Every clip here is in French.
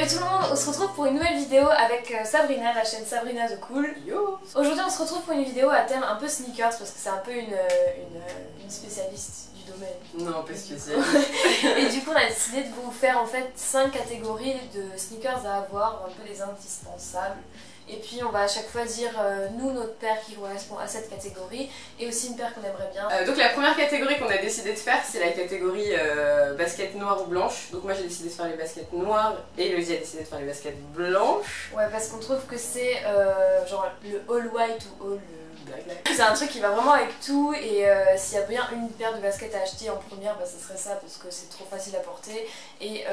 tout le monde, on se retrouve pour une nouvelle vidéo avec Sabrina, la chaîne Sabrina The Cool. Yo. Aujourd'hui on se retrouve pour une vidéo à thème un peu sneakers parce que c'est un peu une spécialiste du domaine. Non, pas spécialiste. Et du coup on a décidé de vous faire en fait 5 catégories de sneakers à avoir, un peu les indispensables. Et puis on va à chaque fois dire nous notre paire qui correspond à cette catégorie et aussi une paire qu'on aimerait bien. Donc la première catégorie qu'on a décidé de faire c'est la catégorie basket noire ou blanche. Donc moi j'ai décidé de faire les baskets noires et Elodie a décidé de faire les baskets blanches. Ouais, parce qu'on trouve que c'est genre le all white ou all black. C'est un truc qui va vraiment avec tout et s'il y a bien une paire de baskets à acheter en première, bah, ce serait ça parce que c'est trop facile à porter et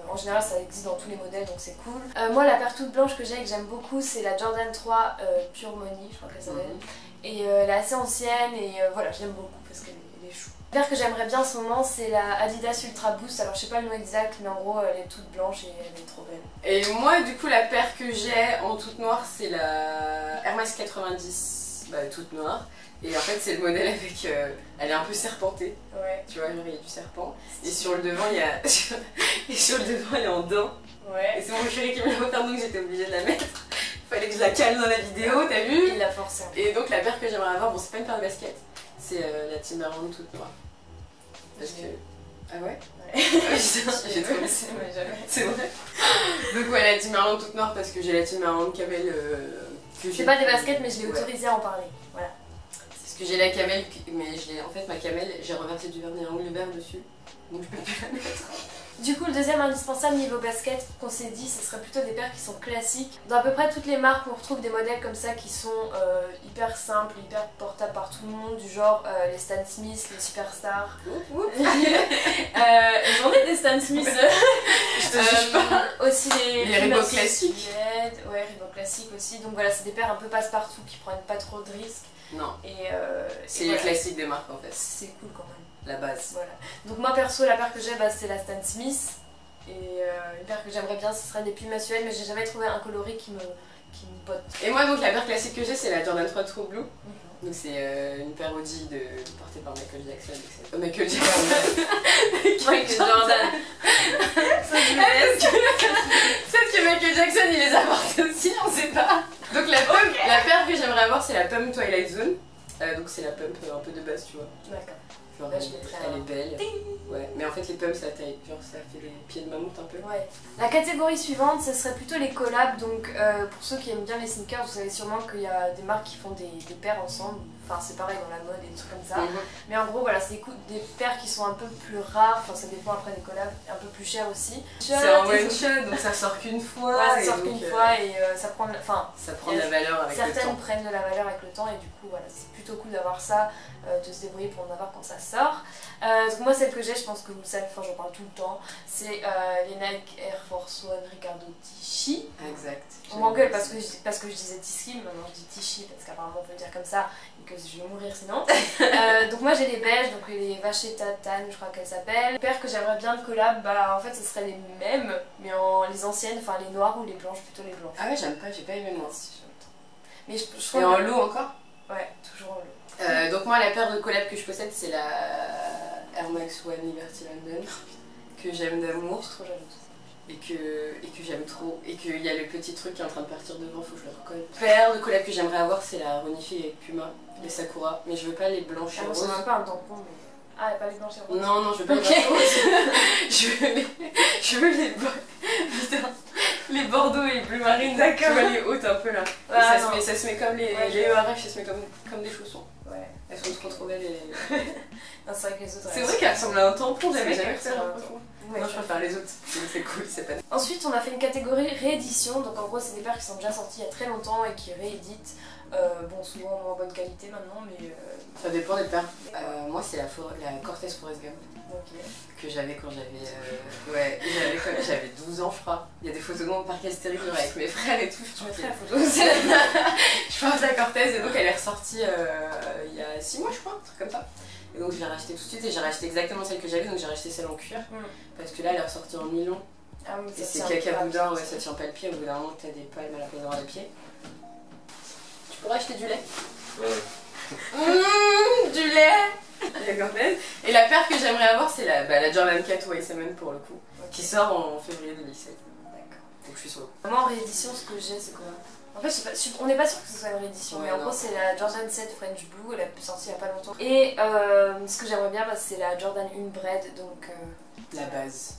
en général ça existe dans tous les modèles donc c'est cool. Moi la paire toute blanche que j'ai et que j'aime beaucoup c'est la Jordan 3 Pure Money, je crois qu'elle s'appelle. Et elle est assez ancienne et voilà, je l'aime beaucoup parce qu'elle est chou. La paire que j'aimerais bien en ce moment c'est la Adidas Ultra Boost, alors je sais pas le nom exact mais en gros elle est toute blanche et elle est trop belle. Et moi du coup la paire que j'ai en toute noire c'est la Hermès 90. Bah, toute noire et en fait c'est le modèle avec elle est un peu serpentée, ouais. Tu vois, il y a du serpent et sur le devant il y a et sur le devant elle est en dents, ouais. Et c'est mon chéri qui me l'a offert donc j'étais obligée de la mettre, fallait que je la cale dans la vidéo, t'as vu? Il l'a forcé. Et donc la paire que j'aimerais avoir, bon c'est pas une paire de basket, c'est la Timberland toute noire parce que... Ah ouais? Ouais. J'ai trop laissé, mais jamais. C'est vrai. Donc ouais, la Timberland toute noire parce que j'ai la Timberland Camel c'est pas des baskets mais je l'ai autorisé à en parler, voilà. C'est ce que j'ai la Camel, mais en fait ma Camel, j'ai reversé du vernis à ongles verts dessus, donc je peux plus la mettre. Du coup le deuxième indispensable niveau basket qu'on s'est dit ce serait plutôt des paires qui sont classiques. Dans à peu près toutes les marques on retrouve des modèles comme ça qui sont hyper simples, hyper portables par tout le monde, du genre les Stan Smith, les Superstars. J'en ai des Stan Smith. Je te juge pas. Aussi les Reebok classiques. Ouais, Reebok classiques aussi. Donc voilà, c'est des paires un peu passe-partout qui prennent pas trop de risques. Non. C'est les voilà. classiques des marques en fait. C'est cool quand même. La base. Voilà. Donc moi perso la paire que j'ai bah, c'est la Stan Smith. Et une paire que j'aimerais bien ce serait des Puma Suède mais j'ai jamais trouvé un coloris qui me botte. Et moi donc la paire classique que j'ai c'est la Jordan 3 True Blue. Donc c'est une paire Audi portée par Michael Jackson. Michael Jackson. Michael Jordan. Peut-être que Michael Jackson il les a portés aussi, on sait pas. Donc la paire que j'aimerais avoir c'est la Pump Twilight Zone. Donc c'est la pump un peu de base tu vois. D'accord. Genre, elle est belle. Ouais. Mais en fait les pumps ça taille, genre ça fait les pieds de mammouth un peu. Ouais. La catégorie suivante ce serait plutôt les collabs. Donc pour ceux qui aiment bien les sneakers vous savez sûrement qu'il y a des marques qui font des paires ensemble. Enfin c'est pareil dans la mode et des trucs comme ça. Mais en gros voilà c'est des paires qui sont un peu plus rares. Enfin ça dépend après des collabs, un peu plus chères aussi. C'est un one shot donc ça sort qu'une fois. Ouais, ça sort qu'une fois et ça prend de la valeur avec le temps. Certaines prennent de la valeur avec le temps et du coup voilà c'est plutôt cool d'avoir ça, de se débrouiller pour en avoir quand ça sort. Donc moi celle que j'ai, je pense que vous le savez, enfin j'en parle tout le temps, c'est les Nike Air Force One Riccardo Tisci. Exact. On m'engueule parce que je disais Tisci, mais maintenant je dis Tisci parce qu'apparemment on peut le dire comme ça et que je vais mourir sinon. Donc moi j'ai les beiges, donc les Vachetta Tan je crois qu'elles s'appellent. Les paires que j'aimerais bien de collab, bah en fait ce serait les mêmes mais les anciennes, enfin les noires ou les blanches, plutôt les blanches. Ah ouais j'aime pas, j'ai pas aimé moi. Mais je et en lot encore? Ouais, toujours en lot. Donc moi la paire de collab que je possède c'est la Air Max One Liberty London que j'aime d'amour. Je suis trop jalouse. Et que j'aime trop. Et qu'il y a le petit truc qui est en train de partir devant, faut que je le recolle. La paire de collab que j'aimerais avoir c'est la Renifig avec Puma, les Sakura. Mais je veux pas les blanches et roses. C'est même pas un tampon mais... Ah, pas les blanches et roses. Non, je veux pas les blanches et roses. je veux les... Putain. Les bordeaux et les bleu marine, d'accord. Tu vois les hautes un peu là. Ah, ça se met comme les ERF, ça se met comme des chaussons. Ouais. Elles sont trop belles et... Non, c'est vrai que les autres... C'est vrai qu'elles ressemblent à un tampon, j'avais jamais fait ça. Ouais, non, je préfère les autres, c'est cool, c'est pas... Ensuite, on a fait une catégorie réédition, donc en gros, c'est des paires qui sont déjà sorties il y a très longtemps et qui rééditent. Bon, souvent en moins bonne qualité maintenant, mais... Ça dépend des paires. Moi, c'est la Cortez Forest Gump. Okay. Que j'avais quand j'avais... Ouais, j'avais 12 ans, je crois. Il y a des photos de moi au parc Astérix avec mes frères et tout. Je mettrai la photo. Je porte la Cortez et donc elle est ressortie il y a 6 mois, je crois, un truc comme ça. Et donc je l'ai rachetée tout de suite et j'ai racheté exactement celle que j'avais, donc j'ai racheté celle en cuir. Parce que là, elle est ressortie en nylon. Ah, et c'est caca boudin, ouais, ça tient pas le pied. Au bout d'un moment, t'as des palmes à la place d'avoir les pieds. Tu pourrais acheter du lait? Ouais. Du lait. Et la paire que j'aimerais avoir, c'est la Jordan 4 YSMN pour le coup, qui sort en février 2007. Donc je suis sur le coup. Moi en réédition, ce que j'ai, c'est quoi? En fait, on n'est pas sûr que ce soit une réédition, mais en gros, c'est la Jordan 7 French Blue, elle est sortie il n'y a pas longtemps. Et ce que j'aimerais bien, c'est la Jordan 1 Bread, donc. La base.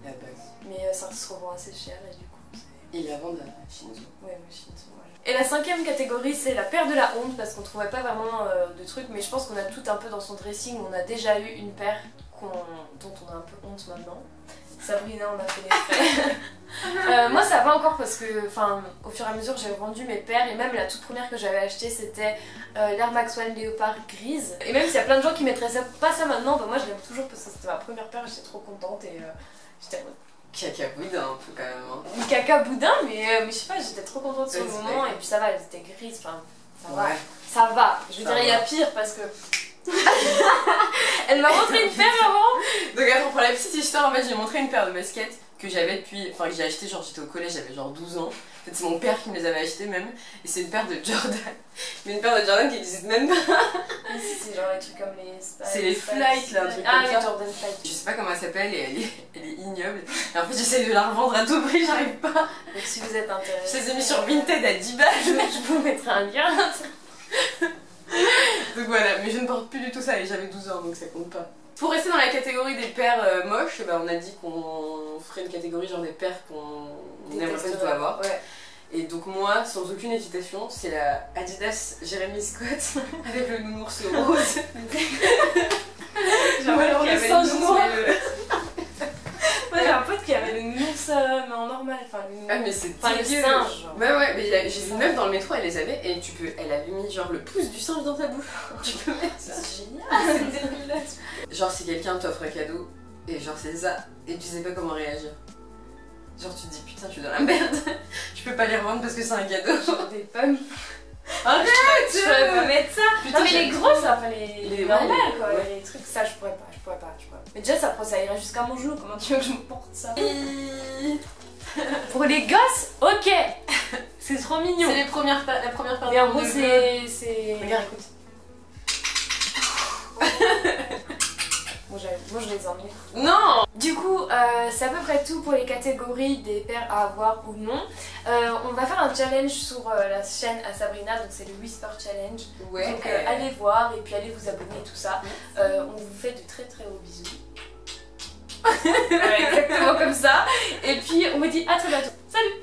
La base. Mais ça se revend assez cher, et du coup. Ils la vendent à Shinzo. Ouais, Shinzo, voilà. Et la 5e catégorie, c'est la paire de la honte, parce qu'on trouvait pas vraiment de trucs, mais je pense qu'on a tout un peu dans son dressing, on a déjà eu une paire dont on a un peu honte maintenant. Sabrina, on a fait les frais. Moi ça va encore parce que au fur et à mesure j'ai vendu mes paires et même la toute première que j'avais achetée c'était l'Air Max One Léopard grise. Et même s'il y a plein de gens qui mettraient pas ça maintenant, moi je l'aime toujours parce que c'était ma première paire et j'étais trop contente et j'étais en mode... Caca boudin un peu quand même. Hein. Caca boudin mais je sais pas, j'étais trop contente sur le moment et puis ça va, elle était grise, ça va. Ça va, je veux dire il y a pire parce que... Elle m'a montré une paire avant. Donc attends, pour la petite histoire, en fait j'ai montré une paire de baskets que j'avais depuis, que j'ai acheté genre j'étais au collège, j'avais genre 12 ans. En fait c'est mon père qui me les avait achetées même. Et c'est une paire de Jordan. Mais une paire de Jordan qui n'existe même pas. Ici c'est genre les trucs comme les Spice. C'est les Flight là, un truc comme ça. Les Jordan Flight. Je sais pas comment elle s'appelle et elle est ignoble. Et en fait j'essaie de la revendre à tout prix, j'arrive pas. Donc si vous êtes intéressé. Je les ai mis sur Vinted à 10 balles. Je vous mettrai un lien. Donc voilà, mais je ne porte plus du tout ça et j'avais 12 ans donc ça compte pas. Pour rester dans la catégorie des paires moches, on a dit qu'on ferait une catégorie genre des paires qu'on aimerait pas du tout avoir. Ouais. Et donc moi, sans aucune hésitation, c'est la Adidas Jeremy Scott avec le nounours rose. Genre alors le singe noir. Moi j'ai un pote qui avait le nounours mais en normal, ah mais c'est le singe. Ouais, mais j'ai vu une meuf dans le métro, elle les avait et elle avait mis genre le pouce du singe dans ta bouche. Tu peux mettre ça. C'est génial, c'est dégueulasse. Genre si quelqu'un t'offre un cadeau et genre c'est ça et tu sais pas comment réagir. Genre tu te dis putain je suis dans la merde. Je peux pas les revendre parce que c'est un cadeau. Genre des pommes. Arrête, je pourrais pas mettre ça. Putain, non mais les grosses, les normales quoi, ouais. Les trucs, ça je pourrais pas. Mais déjà ça irait jusqu'à mon genou, comment tu veux que je me porte ça? Pour les gosses, ok. C'est trop mignon. C'est la première paire et en gros c'est... Regarde, écoute. Moi je les emmène. Non. Du coup, c'est à peu près tout pour les catégories des paires à avoir ou non. On va faire un challenge sur la chaîne à Sabrina, donc c'est le Whisper Challenge. Ouais. Donc allez voir et puis allez vous abonner et tout ça. On vous fait de très très hauts bisous. Ouais, exactement comme ça. Et puis on vous dit à très bientôt. Salut.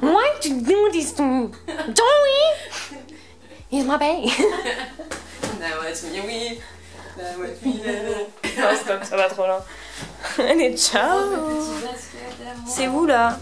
Why do you do this to me? Joey! He's my babe. Now watch me weep. Now watch me love. Non, stop, ça va trop loin. Allez, ciao. C'est où là?